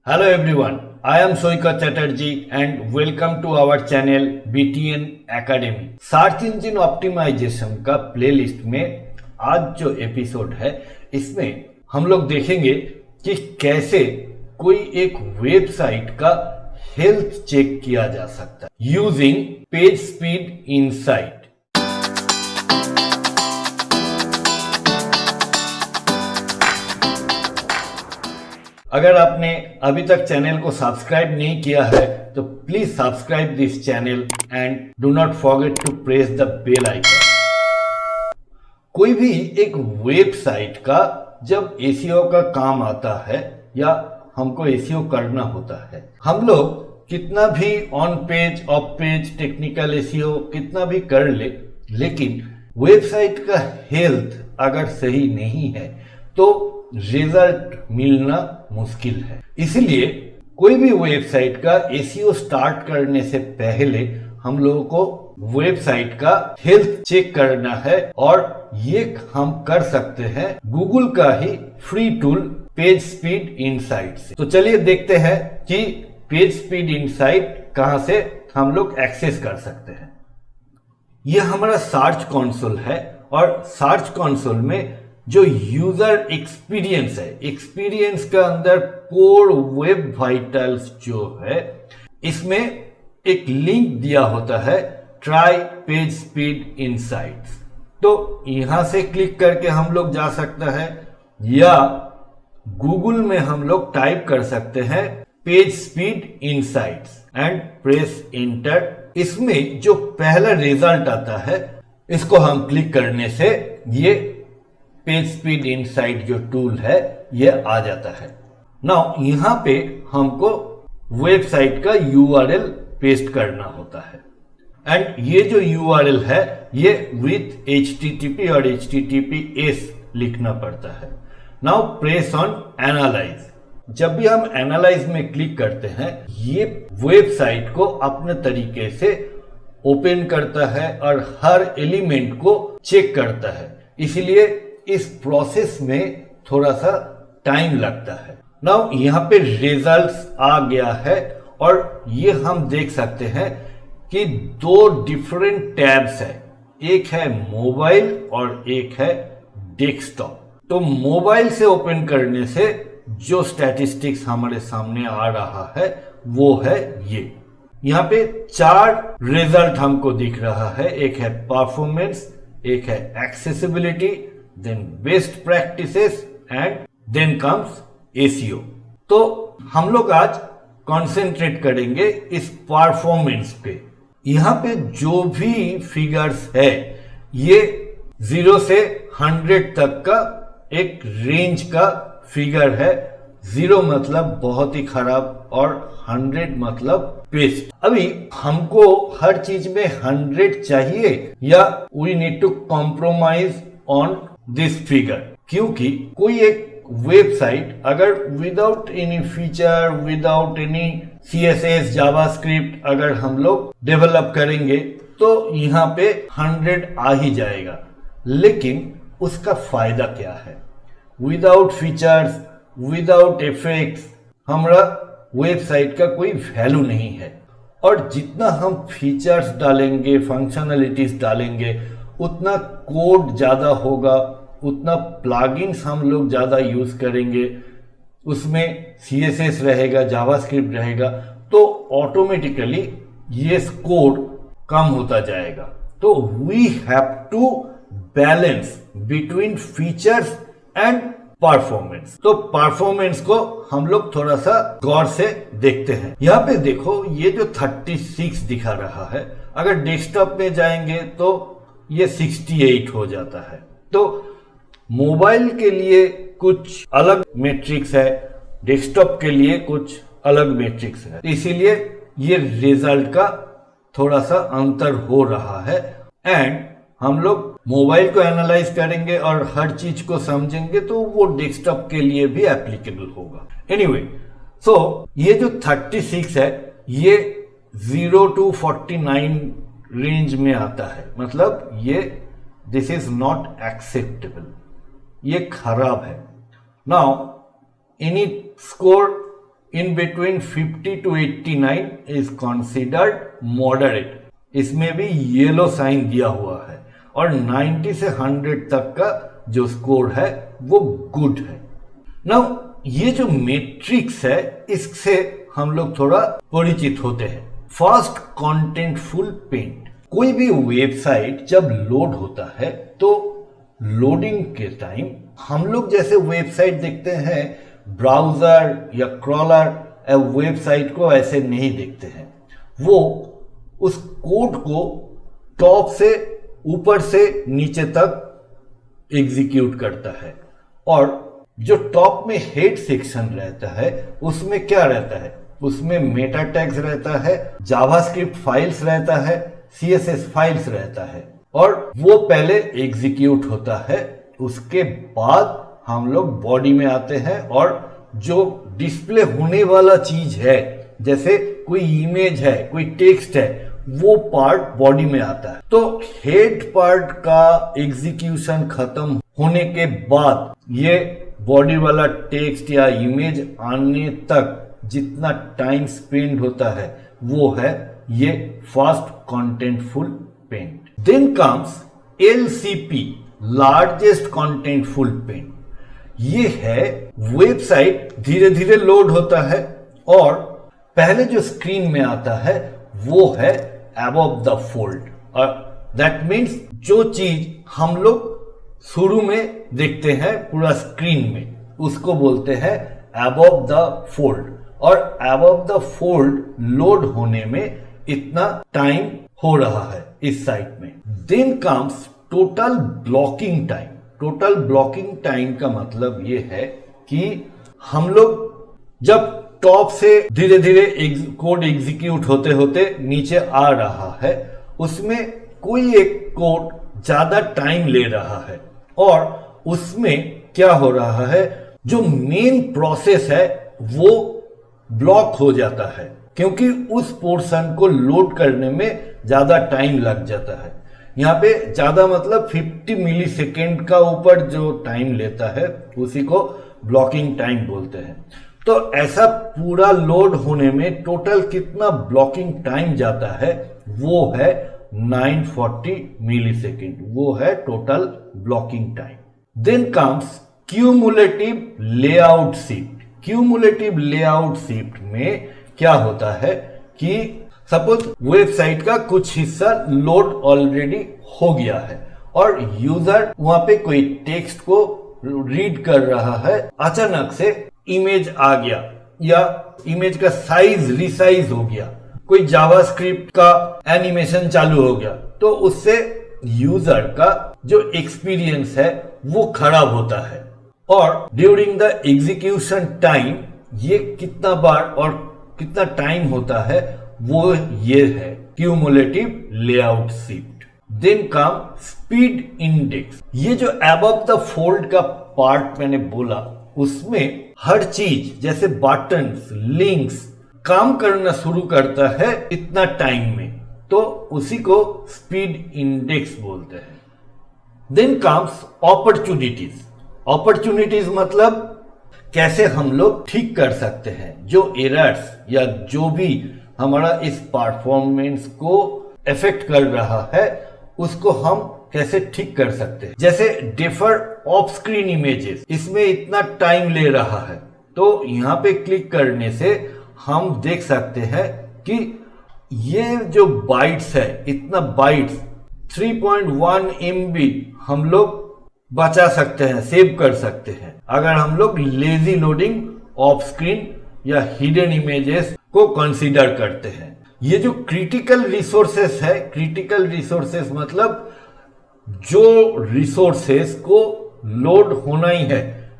Hello everyone, I am Soika Chatterjee and welcome to our channel BTN Academy। Search engine optimization का playlist में आज जो episode है इसमें हम लोग देखेंगे कि कैसे कोई एक वेबसाइट का हेल्थ चेक किया जा सकता है यूजिंग पेज स्पीड इनसाइट। अगर आपने अभी तक चैनल को सब्सक्राइब नहीं किया है तो please subscribe this channel and do not forget to press the bell icon. कोई भी एक वेबसाइट का जब एसईओ का काम आता है या हमको एसईओ करना होता है, हम लोग कितना भी on page of page technical SEO कितना भी कर ले, लेकिन वेबसाइट का हेल्थ अगर सही नहीं है तो रिजल्ट मिलना मुश्किल है। इसलिए कोई भी वेबसाइट का एसईओ स्टार्ट करने से पहले हम लोगों को वेबसाइट का हेल्थ चेक करना है और ये हम कर सकते हैं गूगल का ही free tool page speed insight से। तो चलिए देखते हैं कि पेज स्पीड इनसाइट कहां से हम लोग एक्सेस कर सकते हैं। यह हमारा सर्च कंसोल है और सर्च कंसोल में जो यूजर एक्सपीरियंस है, एक्सपीरियंस का अंदर कोर वेब वाइटल्स जो है इसमें एक लिंक दिया होता है ट्राई पेज स्पीड इनसाइट्स। तो यहां से क्लिक करके हम लोग जा सकते हैं या गूगल में हम लोग टाइप कर सकते हैं page speed insights and press enter. इसमें जो पहला रिजल्ट आता है इसको हम क्लिक करने से ये पेज स्पीड इनसाइट जो टूल है ये आ जाता है। नाउ यहां पे हमको वेबसाइट का यूआरएल पेस्ट करना होता है एंड ये जो यूआरएल है ये विथ एचटीटीपी और एचटीटीपीएस लिखना पड़ता है। Now press on analyse. जब भी हम एनालाइज में क्लिक करते हैं ये वेबसाइट को अपने तरीके से ओपन करता है और हर एलिमेंट को चेक करता है, इसलिए इस प्रोसेस में थोड़ा सा टाइम लगता है। नाउ यहाँ पे रिजल्ट्स आ गया है और ये हम देख सकते हैं कि दो डिफरेंट टैब्स है, एक है मोबाइल और एक है डेस्कटॉप। तो मोबाइल से ओपन करने से जो स्टैटिस्टिक्स हमारे सामने आ रहा है वो है ये। यहाँ पे 4 रिजल्ट हमको दिख रहा है, एक है परफॉर्मेंस, एक है accessibility, then best practices and then comes SEO। तो हम लोग आज कंसंट्रेट करेंगे इस परफॉर्मेंस पे। यहाँ पे जो भी फिगर्स है ये 0 से 100 तक का एक रेंज का फिगर है। 0 मतलब बहुत ही खराब और 100 मतलब बेस्ट। अभी हमको हर चीज में 100 चाहिए या we need to compromise on this figure, क्योंकि कोई एक वेबसाइट अगर without any feature, without any CSS JavaScript अगर हम लोग डेवलप करेंगे तो यहाँ पे 100 आ ही जाएगा, लेकिन उसका फायदा क्या है? विदाउट फीचर्स, विदाउट इफेक्ट्स हमारा वेबसाइट का कोई वैल्यू नहीं है। और जितना हम फीचर्स डालेंगे, फंक्शनलिटीज डालेंगे, उतना कोड ज्यादा होगा, उतना प्लगइन्स हम लोग ज्यादा यूज करेंगे, उसमें सीएसएस रहेगा, जावास्क्रिप्ट रहेगा, तो ऑटोमेटिकली ये कोड कम होता जाएगा। तो we have to balance between features and performance. तो परफॉर्मेंस को हम लोग थोड़ा सा गौर से देखते हैं। यहाँ पे देखो ये जो 36 दिखा रहा है, अगर डेस्कटॉप में जाएंगे तो ये 68 हो जाता है। तो मोबाइल के लिए कुछ अलग मैट्रिक्स है, डेस्कटॉप के लिए कुछ अलग मैट्रिक्स है, इसीलिए ये रिजल्ट का थोड़ा सा अंतर हो रहा है। एंड हम लोग मोबाइल को एनालाइज करेंगे और हर चीज को समझेंगे तो वो डेस्कटॉप के लिए भी एप्लीकेबल होगा। एनीवे, सो ये जो 36 है ये 0 to 49 रेंज में आता है, मतलब ये दिस इज नॉट एक्सेप्टेबल, ये खराब है। Now any score in between 50 to 89 is considered moderate. इसमें भी येलो साइन दिया हुआ है और 90 से 100 तक का जो स्कोर है वो गुड है। नाउ ये जो मैट्रिक्स है इससे हम लोग थोड़ा परिचित होते हैं। Fast contentful paint. कोई भी वेबसाइट जब लोड होता है तो लोडिंग के टाइम हम लोग जैसे वेबसाइट देखते हैं ब्राउजर या क्रॉलर वेबसाइट को ऐसे नहीं देखते हैं। वो उस कोड को टॉप से ऊपर से नीचे तक एग्जीक्यूट करता है और जो टॉप में हेड सेक्शन रहता है उसमें क्या रहता है, उसमें मेटा टैग्स रहता है, जावास्क्रिप्ट फाइल्स रहता है, सीएसएस फाइल्स रहता है और वो पहले एग्जीक्यूट होता है। उसके बाद हम लोग बॉडी में आते हैं और जो डिस्प्ले होने वाला चीज है जैसे कोई इमेज है, कोई टेक्स्ट है, वो पार्ट बॉडी में आता है। तो हेड पार्ट का एग्जीक्यूशन खत्म होने के बाद ये बॉडी वाला टेक्स्ट या इमेज आने तक जितना टाइम स्पेंड होता है वो है ये fast contentful paint. Then comes LCP, largest contentful paint. ये है वेबसाइट धीरे धीरे लोड होता है और पहले जो स्क्रीन में आता है वो है अबव द फोल्ड और दैट मीन्स जो चीज हम लोग शुरू में देखते हैं पूरा स्क्रीन में उसको बोलते हैं अबव द फोल्ड और अबव द फोल्ड लोड होने में इतना टाइम हो रहा है इस साइट में। Then comes total blocking time. Total blocking time का मतलब ये है कि हम लोग जब टॉप से धीरे धीरे कोड एग्जीक्यूट होते होते नीचे आ रहा है उसमें कोई एक कोड ज्यादा टाइम ले रहा है और उसमें क्या हो रहा है, जो मेन प्रोसेस है वो ब्लॉक हो जाता है क्योंकि उस पोर्शन को लोड करने में ज्यादा टाइम लग जाता है। यहाँ पे ज्यादा मतलब 50 मिली सेकेंड का ऊपर जो टाइम लेता है उसी को ब्लॉकिंग टाइम बोलते हैं। तो ऐसा पूरा लोड होने में टोटल कितना ब्लॉकिंग टाइम जाता है वो है 940 मिली सेकेंड, वो है total blocking time. Then comes cumulative layout shift. Cumulative layout shift में क्या होता है कि सपोज वेबसाइट का कुछ हिस्सा लोड ऑलरेडी हो गया है और यूजर वहां पे कोई टेक्स्ट को रीड कर रहा है, अचानक से इमेज आ गया या इमेज का साइज रिसाइज हो गया, कोई जावास्क्रिप्ट का एनिमेशन चालू हो गया, तो उससे यूजर का जो एक्सपीरियंस है वो खराब होता है और ड्यूरिंग द एग्जीक्यूशन टाइम ये कितना बार और कितना टाइम होता है वो ये है cumulative layout shift. Then come speed index. ये जो अबव द फोल्ड का पार्ट मैंने बोला उसमें हर चीज जैसे बटन्स, लिंक्स काम करना शुरू करता है इतना टाइम में, तो उसी को स्पीड इंडेक्स बोलते हैं। Then comes opportunities. अपॉर्चुनिटीज मतलब कैसे हम लोग ठीक कर सकते हैं जो एरर्स या जो भी हमारा इस परफॉर्मेंस को इफेक्ट कर रहा है उसको हम कैसे ठीक कर सकते हैं। जैसे डिफर ऑफ स्क्रीन इमेजेस, इसमें इतना टाइम ले रहा है तो यहाँ पे क्लिक करने से हम देख सकते हैं कि ये जो बाइट्स है, इतना बाइट्स 3.1 MB हम लोग बचा सकते हैं, सेव कर सकते हैं अगर हम लोग लेजी लोडिंग ऑफ स्क्रीन या हिडन इमेजेस को कंसीडर करते हैं। ये जो क्रिटिकल रिसोर्सेस है, क्रिटिकल रिसोर्सेस मतलब जो रिसोर्सेस को लोड होना ही है,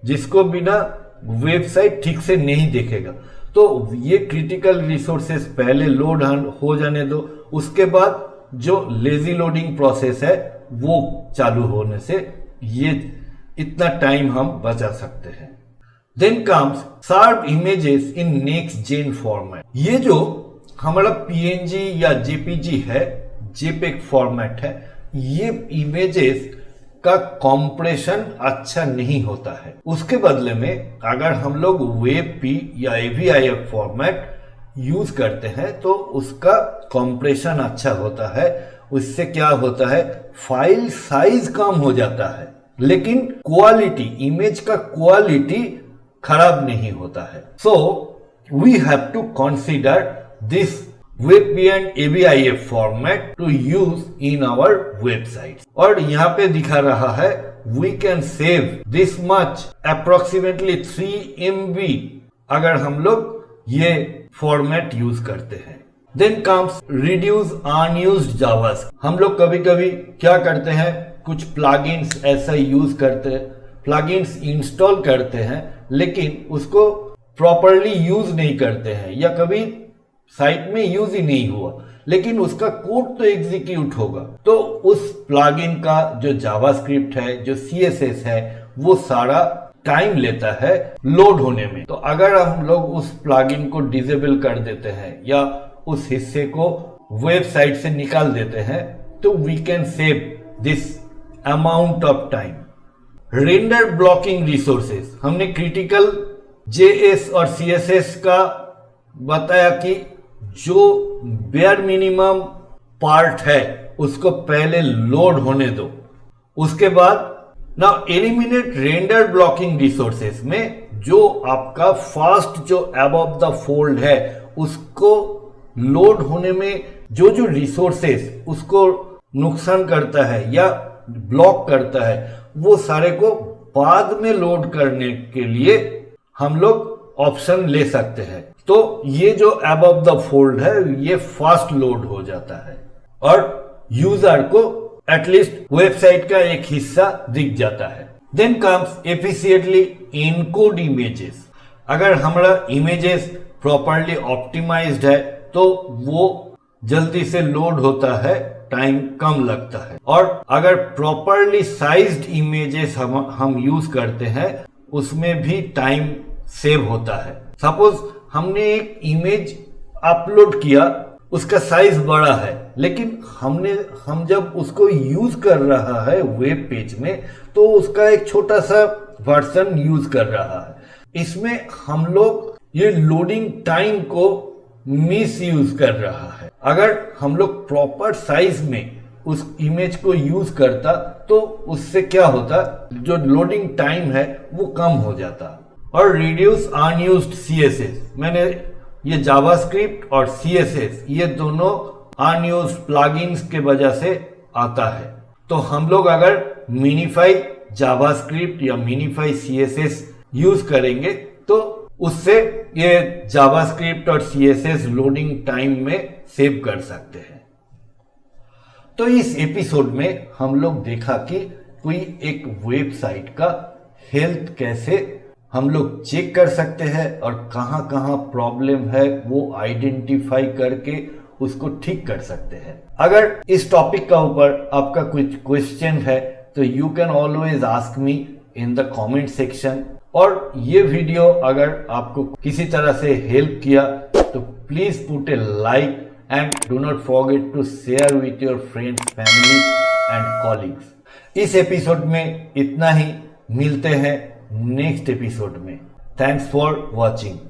जिसको बिना वेबसाइट ठीक से नहीं देखेगा, तो ये क्रिटिकल रिसोर्सेस पहले लोड हो जाने दो, उसके बाद जो लेजी लोडिंग प्रोसेस है वो चालू होने से ये इतना टाइम हम बचा सकते हैं। Then comes sharp images in next gen format. ये जो हमारा PNG या JPG है, JPEG फॉर्मेट है, ये इमेजेस का कंप्रेशन अच्छा नहीं होता है। उसके बदले में अगर हम लोग WebP या AVIF फॉर्मेट यूज करते हैं तो उसका कंप्रेशन अच्छा होता है। उससे क्या होता है, फाइल साइज कम हो जाता है, लेकिन क्वालिटी, इमेज का क्वालिटी खराब नहीं होता है। So we have to consider this WebP and AVIF format to use in our websites। और यहाँ पे दिखा रहा है we can save this much approximately 3 MB अगर हम लोग ये फॉर्मेट यूज करते हैं। Then comes reduce unused JavaScript। हम लोग कभी कभी क्या करते हैं, कुछ प्लगइन्स ऐसा यूज करते हैं, प्लगइन्स इंस्टॉल करते हैं लेकिन उसको प्रॉपरली यूज नहीं करते हैं, या कभी साइट में यूज ही नहीं हुआ लेकिन उसका कोड तो एग्जीक्यूट होगा, तो उस प्लगइन का जो जावास्क्रिप्ट है, जो CSS है, वो सारा टाइम लेता है लोड होने में। तो अगर हम लोग उस प्लगइन को डिसेबल कर देते हैं या उस हिस्से को वेबसाइट से निकाल देते हैं तो we can save this amount of time. Render blocking resources, हमने क्रिटिकल JS और CSS का बताया कि जो बेयर मिनिमम पार्ट है उसको पहले लोड होने दो। उसके बाद now eliminate render blocking resources में जो आपका फास्ट जो अबव द फोल्ड है उसको लोड होने में जो जो रिसोर्सेस उसको नुकसान करता है या ब्लॉक करता है, वो सारे को बाद में लोड करने के लिए हम लोग ऑप्शन ले सकते हैं। तो ये जो अबव द फोल्ड है ये फास्ट लोड हो जाता है और यूजर को एटलीस्ट वेबसाइट का एक हिस्सा दिख जाता है। Then comes efficiently encode images. अगर हमारा इमेजेस प्रॉपरली ऑप्टिमाइज्ड है तो वो जल्दी से लोड होता है, टाइम कम लगता है। और अगर प्रॉपरली साइज्ड इमेजेस हम यूज करते हैं उसमें भी टाइम सेव होता है। सपोज हमने एक इमेज अपलोड किया, उसका साइज बड़ा है लेकिन हम जब उसको यूज कर रहा है वेब पेज में तो उसका एक छोटा सा वर्जन यूज कर रहा है। इसमें हम लोग ये लोडिंग टाइम को मिस यूज कर रहा है। अगर हम लोग प्रॉपर साइज में उस इमेज को यूज करता तो उससे क्या होता, जो लोडिंग टाइम है वो कम हो जाता। और रिड्यूस अनयूज्ड CSS, मैंने ये जावास्क्रिप्ट और CSS ये दोनों अनयूज्ड प्लगइन्स के वजह से आता है। तो हम लोग अगर मिनिफाई जावास्क्रिप्ट या मिनिफाई CSS यूज करेंगे तो उससे ये जावास्क्रिप्ट और CSS लोडिंग टाइम में सेव कर सकते हैं। तो इस एपिसोड में हम लोग देखा कि कोई एक वेबसाइट का हेल्थ कैसे हम लोग चेक कर सकते हैं और कहाँ कहाँ प्रॉब्लम है वो आइडेंटिफाई करके उसको ठीक कर सकते हैं। अगर इस टॉपिक का ऊपर आपका कुछ क्वेश्चन है तो you can always ask me in the comment section. और ये वीडियो अगर आपको किसी तरह से हेल्प किया तो please put a like and do not forget to share with your friends, family and colleagues. इस एपिसोड में इतना ही, मिलते हैं नेक्स्ट एपिसोड में। Thanks for watching.